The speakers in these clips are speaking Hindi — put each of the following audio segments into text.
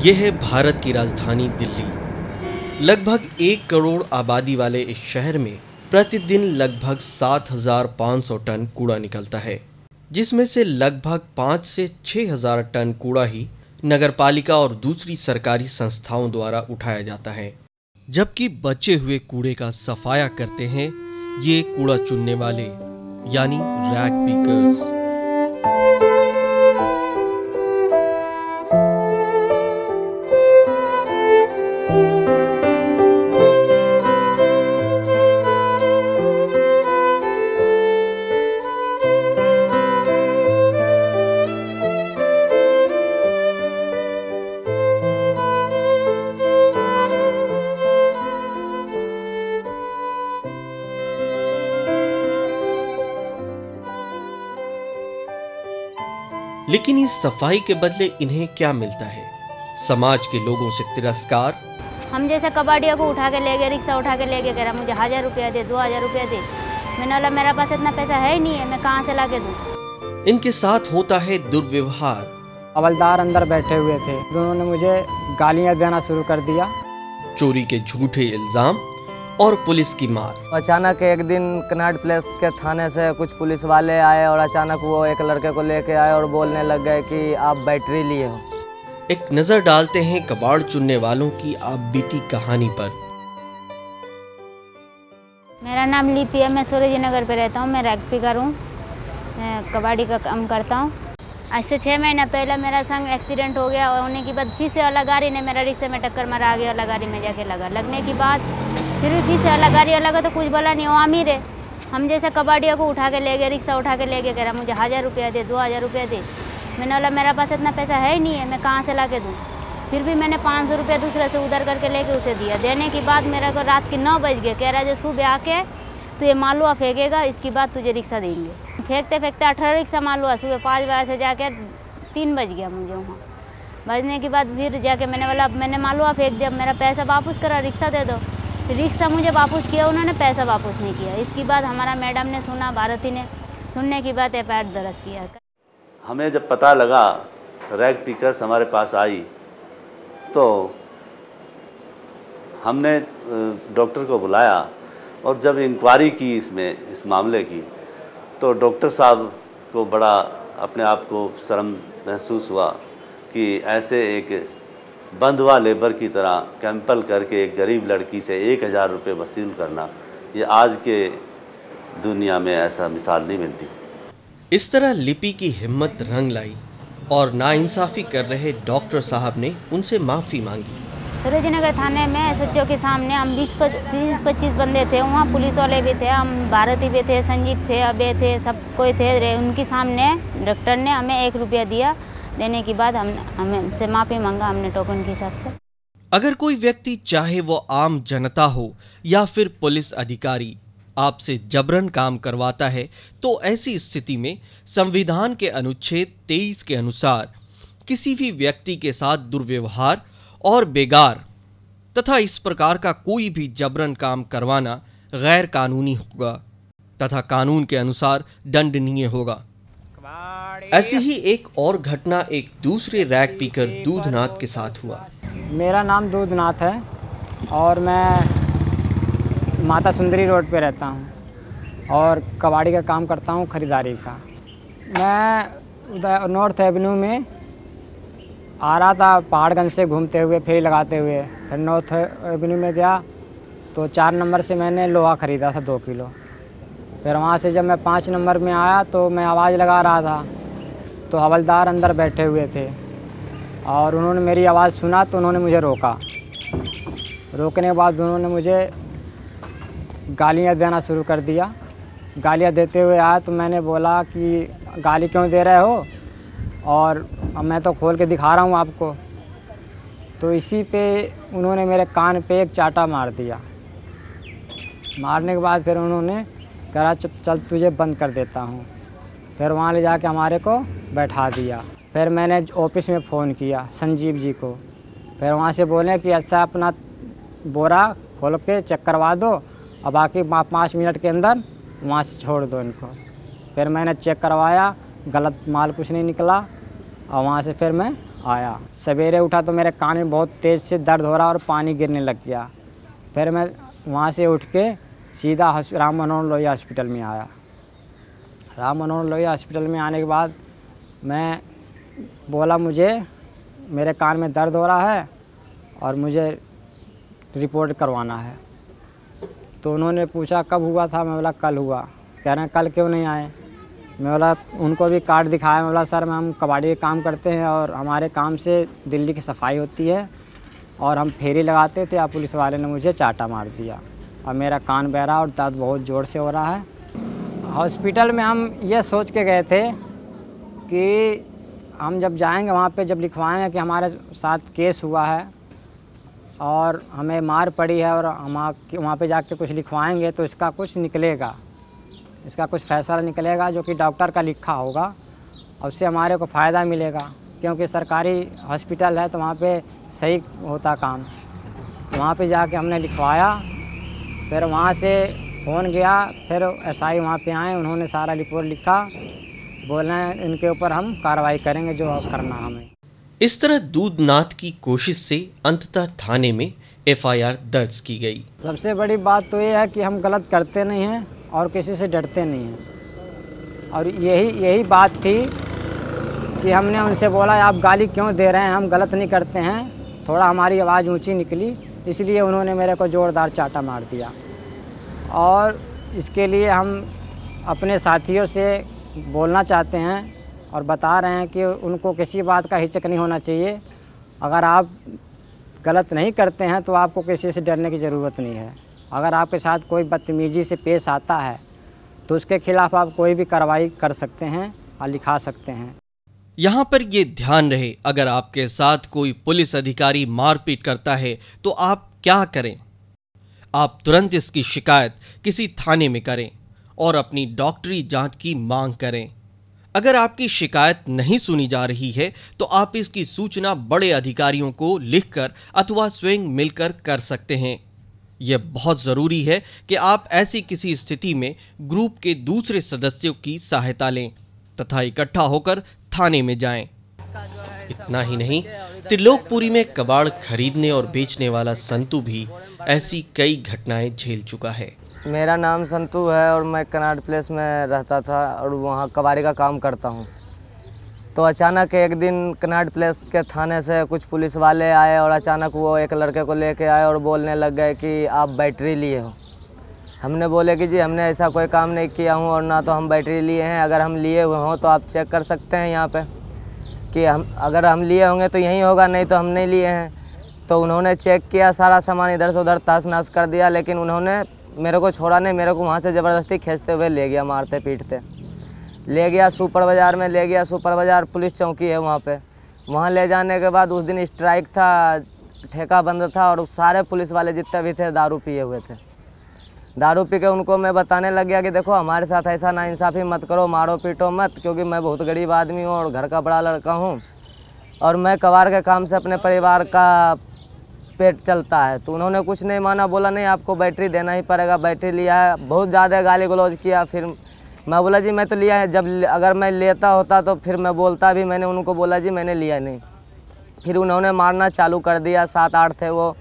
यह है भारत की राजधानी दिल्ली। लगभग 1 करोड़ आबादी वाले इस शहर में प्रतिदिन लगभग 7,500 टन कूड़ा निकलता है, जिसमें से लगभग 5 से 6,000 टन कूड़ा ही नगरपालिका और दूसरी सरकारी संस्थाओं द्वारा उठाया जाता है, जबकि बचे हुए कूड़े का सफाया करते हैं ये कूड़ा चुनने वाले यानी रैग पिकर्स। लेकिन इस सफाई के बदले इन्हें क्या मिलता है? समाज के लोगों से तिरस्कार। हम जैसे कबाड़ियों को उठा के ले गए, रिक्शा उठा के ले गए, कह रहा मुझे 1,000 रुपया दे, 2,000 रुपया दे। मैंने बोला मेरे पास इतना पैसा है ही नहीं है, मैं कहाँ से ला के दूँ। इनके साथ होता है दुर्व्यवहार। हवलदार अंदर बैठे हुए थे, उन्होंने मुझे गालियाँ देना शुरू कर दिया। चोरी के झूठे इल्जाम और पुलिस की मार। अचानक एक दिन कनाट प्लेस के थाने से कुछ पुलिस वाले आए और अचानक वो एक लड़के को लेके आए और बोलने लग गए कि आप बैटरी लिए हो। एक नजर डालते हैं कबाड़ चुनने वालों की आप बीती कहानी पर। मेरा नाम लिपि है, मैं सूरज नगर पे रहता हूँ, मैं रैग पिकर हूँ, कबाड़ी का काम करता हूँ। आज से 6 महीना पहले मेरा संग एक्सीडेंट हो गया, होने के बाद फिर से अलग गाड़ी ने मेरा रिक्शे में टक्कर मारा, आगे अलग गाड़ी में जाके लगा। लगने के बाद फिर से अलग गाड़ी लगा तो कुछ बोला नहीं, वो अमीर है। हम जैसे कबाड़ियों को उठा के ले गए, रिक्शा उठा के ले गए, कह रहा मुझे 1,000 रुपया दे, 2,000 रुपया दे। मैंने बोला मेरे पास इतना पैसा है ही नहीं है, मैं कहाँ से ला के दूँ। फिर भी मैंने 500 रुपया दूसरे से उधर करके लेके उसे दिया। देने के बाद मेरे को रात के 9 बज गए, कह रहा जो सुबह आके तो ये मालूआ फेंकेगा, इसके बाद तुझे रिक्शा देंगे। फेंकते फेंकते 18 रिक्शा मालूआ, सुबह 5 बजे से जाकर 3 बज गया मुझे वहाँ। बजने के बाद फिर जाके मैंने बोला अब मैंने मालूआ फेंक दिया, मेरा पैसा वापस करा, रिक्शा दे दो। रिक्शा मुझे वापस किया, उन्होंने पैसा वापस नहीं किया। इसके बाद हमारा मैडम ने सुना, भारती ने सुनने की बात एफआईआर दर्ज किया। हमें जब पता लगा रैग पिकर्स हमारे पास आई तो हमने डॉक्टर को बुलाया और जब इंक्वायरी की इस मामले की तो डॉक्टर साहब को बड़ा अपने आप को शर्म महसूस हुआ कि ऐसे एक बंधुआ लेबर की तरह कैंपल करके एक गरीब लड़की से 1,000 रुपये वसूल करना, ये आज के दुनिया में ऐसा मिसाल नहीं मिलती। इस तरह लिपि की हिम्मत रंग लाई और नाइंसाफ़ी कर रहे डॉक्टर साहब ने उनसे माफ़ी मांगी। सूरज नगर थाने में एसएचओ के सामने हम 20-25 बंदे थे, वहाँ पुलिस वाले भी थे, हम भारती भी थे, संजीव थे, अबे थे, सब कोई थे। उनके सामने डॉक्टर ने हमें 1 रुपया दिया। देने के बाद हमसे माफ़ी मांगा हमने टोकन के हिसाब से। अगर कोई व्यक्ति चाहे वो आम जनता हो या फिर पुलिस अधिकारी आपसे जबरन काम करवाता है तो ऐसी स्थिति में संविधान के अनुच्छेद 23 के अनुसार किसी भी व्यक्ति के साथ दुर्व्यवहार और बेगार तथा इस प्रकार का कोई भी जबरन काम करवाना गैर कानूनी होगा तथा कानून के अनुसार दंडनीय होगा। ऐसी ही एक और घटना एक दूसरे रैग पिकर दूधनाथ के साथ हुआ। मेरा नाम दूधनाथ है और मैं माता सुंदरी रोड पे रहता हूँ और कबाड़ी का काम करता हूँ, खरीदारी का। मैं उधर नॉर्थ एवेन्यू में आ रहा था, पहाड़गंज से घूमते हुए, फेरी लगाते हुए। फिर नॉर्थ एवेन्यू में गया तो 4 नंबर से मैंने लोहा ख़रीदा था 2 किलो। फिर वहाँ से जब मैं 5 नंबर में आया तो मैं आवाज़ लगा रहा था तो हवलदार अंदर बैठे हुए थे और उन्होंने मेरी आवाज़ सुना तो उन्होंने मुझे रोका। रोकने के बाद उन्होंने मुझे गालियाँ देना शुरू कर दिया। गालियाँ देते हुए आया तो मैंने बोला कि गाली क्यों दे रहे हो, और अब मैं तो खोल के दिखा रहा हूँ आपको। तो इसी पे उन्होंने मेरे कान पे एक चाटा मार दिया। मारने के बाद फिर उन्होंने कहा चल तुझे बंद कर देता हूँ। फिर वहाँ ले जाके हमारे को बैठा दिया। फिर मैंने ऑफिस में फ़ोन किया संजीव जी को। फिर वहाँ से बोले कि ऐसा अपना बोरा खोल के चेक करवा दो और बाकी 5 मिनट के अंदर वहाँ से छोड़ दो इनको। फिर मैंने चेक करवाया, गलत माल कुछ नहीं निकला और वहाँ से फिर मैं आया। सवेरे उठा तो मेरे कान में बहुत तेज़ से दर्द हो रहा और पानी गिरने लग गया। फिर मैं वहाँ से उठ के सीधा राम मनोहर लोहिया हॉस्पिटल में आया। राम मनोहर लोहिया हॉस्पिटल में आने के बाद मैं बोला मुझे मेरे कान में दर्द हो रहा है और मुझे रिपोर्ट करवाना है। तो उन्होंने पूछा कब हुआ था, मैं बोला कल हुआ। कह रहे हैं कल क्यों नहीं आए। मैं बोला उनको भी कार्ड दिखाया। मैं बोला सर हम कबाड़ी के काम करते हैं और हमारे काम से दिल्ली की सफाई होती है और हम फेरी लगाते थे। पुलिस वाले ने मुझे चाटा मार दिया और मेरा कान बह रहा और दर्द बहुत ज़ोर से हो रहा है। हॉस्पिटल में हम ये सोच के गए थे कि हम जब जाएंगे वहाँ पे जब लिखवाएंगे कि हमारे साथ केस हुआ है और हमें मार पड़ी है और हम वहाँ पे जाके कुछ लिखवाएंगे तो इसका कुछ निकलेगा, इसका कुछ फैसला निकलेगा जो कि डॉक्टर का लिखा होगा और उससे हमारे को फ़ायदा मिलेगा। क्योंकि सरकारी हॉस्पिटल है तो वहाँ पे सही होता काम। वहाँ पे जाके हमने लिखवाया। फिर वहाँ से फ़ोन गया, फिर एसआई वहाँ पे आए, उन्होंने सारा रिपोर्ट लिखा। बोले इनके ऊपर हम कार्रवाई करेंगे जो करना हमें। इस तरह दूधनाथ की कोशिश से अंततः थाने में एफआईआर दर्ज की गई। सबसे बड़ी बात तो ये है कि हम गलत करते नहीं हैं और किसी से डरते नहीं हैं। और यही बात थी कि हमने उनसे बोला आप गाली क्यों दे रहे हैं, हम गलत नहीं करते हैं। थोड़ा हमारी आवाज़ ऊंची निकली, इसलिए उन्होंने मेरे को ज़ोरदार चाटा मार दिया। और इसके लिए हम अपने साथियों से बोलना चाहते हैं और बता रहे हैं कि उनको किसी बात का हिचक नहीं होना चाहिए। अगर आप गलत नहीं करते हैं तो आपको किसी से डरने की ज़रूरत नहीं है। अगर आपके साथ कोई बदतमीज़ी से पेश आता है तो उसके खिलाफ़ आप कोई भी कार्रवाई कर सकते हैं और लिखा सकते हैं। यहाँ पर ये ध्यान रहे, अगर आपके साथ कोई पुलिस अधिकारी मारपीट करता है तो आप क्या करें? आप तुरंत इसकी शिकायत किसी थाने में करें और अपनी डॉक्टरी जांच की मांग करें। अगर आपकी शिकायत नहीं सुनी जा रही है तो आप इसकी सूचना बड़े अधिकारियों को लिखकर अथवा स्वयं मिलकर कर सकते हैं। यह बहुत ज़रूरी है कि आप ऐसी किसी स्थिति में ग्रुप के दूसरे सदस्यों की सहायता लें तथा इकट्ठा होकर थाने में जाएं। इतना ही नहीं, त्रिलोकपुरी में कबाड़ खरीदने और बेचने वाला संतू भी ऐसी कई घटनाएं झेल चुका है। मेरा नाम संतू है और मैं कनाट प्लेस में रहता था और वहाँ कबाड़ी का काम करता हूँ। तो अचानक एक दिन कनाट प्लेस के थाने से कुछ पुलिस वाले आए और अचानक वो एक लड़के को लेके आए और बोलने लग गए कि आप बैटरी लिए हो। हमने बोले कि जी हमने ऐसा कोई काम नहीं किया हूँ और ना तो हम बैटरी लिए हैं। अगर हम लिए हुए हों तो आप चेक कर सकते हैं यहाँ पे कि अगर हम लिए होंगे तो यहीं होगा, नहीं तो हम नहीं लिए हैं। तो उन्होंने चेक किया, सारा सामान इधर से उधर ताश नाश कर दिया, लेकिन उन्होंने मेरे को छोड़ा नहीं। मेरे को वहाँ से ज़बरदस्ती खींचते हुए ले गया, मारते पीटते ले गया। सुपर बाज़ार में ले गया। सुपर बाज़ार पुलिस चौकी है वहाँ पे। वहाँ ले जाने के बाद उस दिन स्ट्राइक था, ठेका बंद था और सारे पुलिस वाले जितने भी थे दारू पिए हुए थे। दारू पी के उनको मैं बताने लग गया कि देखो हमारे साथ ऐसा नाइंसाफ़ी मत करो, मारो पीटो मत, क्योंकि मैं बहुत गरीब आदमी हूँ और घर का बड़ा लड़का हूँ और मैं कबाड़ के काम से अपने परिवार का पेट चलता है। तो उन्होंने कुछ नहीं माना, बोला नहीं आपको बैटरी देना ही पड़ेगा। बैटरी लिया है, बहुत ज़्यादा गाली गलौज किया। फिर मैं बोला जी मैं तो लिया है, जब अगर मैं लेता होता तो फिर मैं बोलता भी। मैंने उनको बोला जी मैंने लिया नहीं। फिर उन्होंने मारना चालू कर दिया। 7-8 थे वो।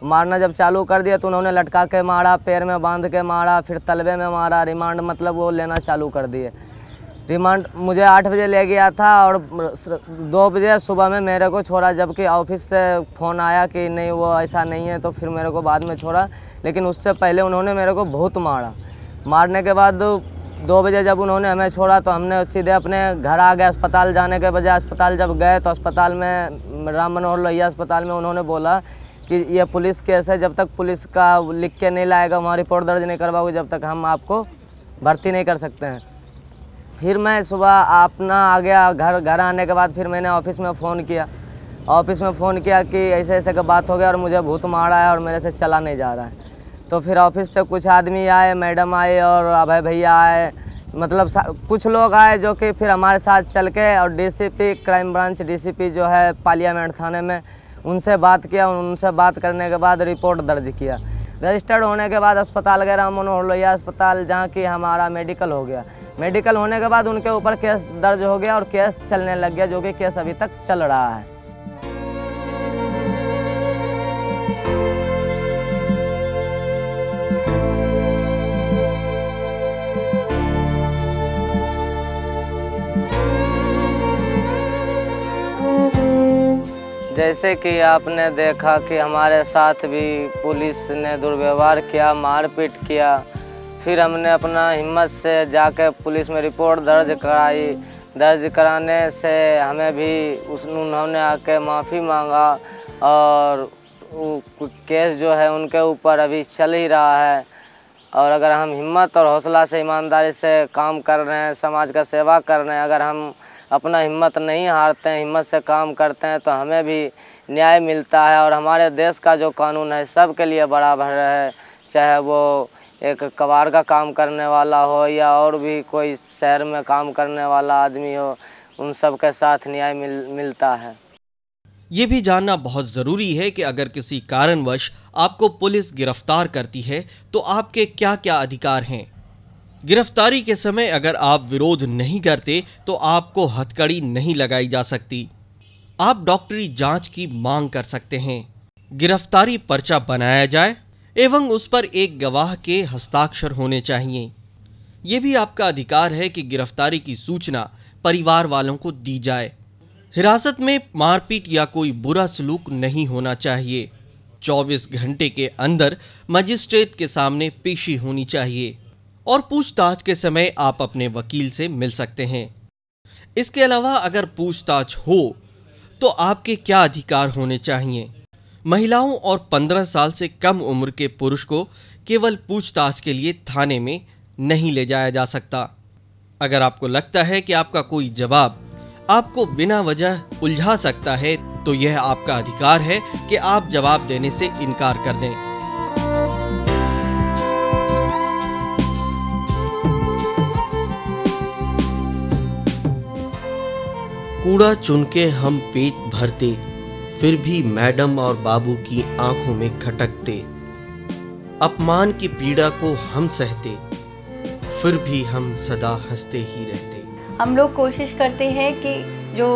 मारना जब चालू कर दिया तो उन्होंने लटका के मारा, पैर में बांध के मारा, फिर तलवे में मारा। रिमांड मतलब वो लेना चालू कर दिए। रिमांड मुझे 8 बजे ले गया था और 2 बजे सुबह में मेरे को छोड़ा, जबकि ऑफिस से फ़ोन आया कि नहीं वो ऐसा नहीं है, तो फिर मेरे को बाद में छोड़ा। लेकिन उससे पहले उन्होंने मेरे को बहुत मारा। मारने के बाद 2 बजे जब उन्होंने हमें छोड़ा तो हमने सीधे अपने घर आ गए। अस्पताल जाने के बजाय अस्पताल जब गए तो अस्पताल में राम मनोहर लोहिया अस्पताल में उन्होंने बोला कि ये पुलिस केस है, जब तक पुलिस का लिख के नहीं लाएगा, वहाँ रिपोर्ट दर्ज नहीं करवाओगे, जब तक हम आपको भर्ती नहीं कर सकते हैं। फिर मैं सुबह अपना आ गया। घर आने के बाद फिर मैंने ऑफिस में फ़ोन किया। कि ऐसे ऐसे का बात हो गया और मुझे भूत मारा है और मेरे से चला नहीं जा रहा है। तो फिर ऑफिस से कुछ आदमी आए, मैडम आए और अभय भैया आए, मतलब कुछ लोग आए जो कि फिर हमारे साथ चल के, और डीसीपी क्राइम ब्रांच डीसीपी जो है पार्लियामेंट थाने में, उनसे बात किया। उनसे बात करने के बाद रिपोर्ट दर्ज किया। रजिस्टर्ड होने के बाद अस्पताल गए, राम मनोहर लोहिया अस्पताल, जहाँ की हमारा मेडिकल हो गया। मेडिकल होने के बाद उनके ऊपर केस दर्ज हो गया और केस चलने लग गया, जो कि केस अभी तक चल रहा है। जैसे कि आपने देखा कि हमारे साथ भी पुलिस ने दुर्व्यवहार किया, मारपीट किया। फिर हमने अपना हिम्मत से जाकर पुलिस में रिपोर्ट दर्ज कराई। दर्ज कराने से हमें भी उन्होंने आके माफ़ी मांगा और केस जो है उनके ऊपर अभी चल ही रहा है। और अगर हम हिम्मत और हौसला से ईमानदारी से काम कर रहे हैं, समाज का सेवा कर रहे हैं, अगर हम अपना हिम्मत नहीं हारते हैं, हिम्मत से काम करते हैं, तो हमें भी न्याय मिलता है। और हमारे देश का जो कानून है सब के लिए बराबर है, चाहे वो एक कबाड़ का काम करने वाला हो या और भी कोई शहर में काम करने वाला आदमी हो, उन सब के साथ न्याय मिलता है। ये भी जानना बहुत ज़रूरी है कि अगर किसी कारणवश आपको पुलिस गिरफ्तार करती है तो आपके क्या क्या अधिकार हैं। गिरफ्तारी के समय अगर आप विरोध नहीं करते तो आपको हथकड़ी नहीं लगाई जा सकती। आप डॉक्टरी जांच की मांग कर सकते हैं, गिरफ्तारी पर्चा बनाया जाए एवं उस पर एक गवाह के हस्ताक्षर होने चाहिए। ये भी आपका अधिकार है कि गिरफ्तारी की सूचना परिवार वालों को दी जाए। हिरासत में मारपीट या कोई बुरा सलूक नहीं होना चाहिए। 24 घंटे के अंदर मजिस्ट्रेट के सामने पेशी होनी चाहिए और पूछताछ के समय आप अपने वकील से मिल सकते हैं। इसके अलावा अगर पूछताछ हो तो आपके क्या अधिकार होने चाहिए। महिलाओं और 15 साल से कम उम्र के पुरुष को केवल पूछताछ के लिए थाने में नहीं ले जाया जा सकता। अगर आपको लगता है कि आपका कोई जवाब आपको बिना वजह उलझा सकता है तो यह आपका अधिकार है कि आप जवाब देने से इनकार कर दें। कूड़ा चुन के हम पेट भरते, फिर भी मैडम और बाबू की आंखों में खटकते। अपमान की पीड़ा को हम सहते, फिर भी हम सदा हंसते ही रहते। हम लोग कोशिश करते हैं कि जो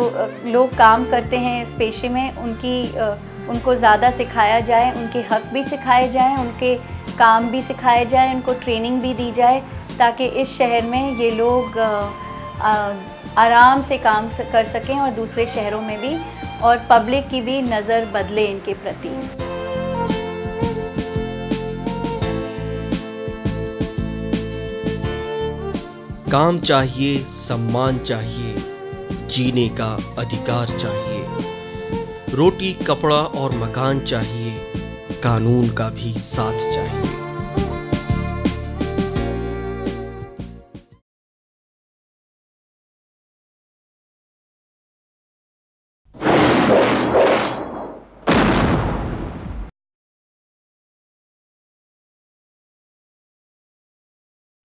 लोग काम करते हैं इस पेशे में उनको ज़्यादा सिखाया जाए, उनके हक भी सिखाए जाएं, उनके काम भी सिखाए जाएं, उनको ट्रेनिंग भी दी जाए ताकि इस शहर में ये लोग आराम से काम कर सकें और दूसरे शहरों में भी, और पब्लिक की भी नज़र बदले इनके प्रति। काम चाहिए, सम्मान चाहिए, जीने का अधिकार चाहिए, रोटी, कपड़ा और मकान चाहिए, कानून का भी साथ चाहिए।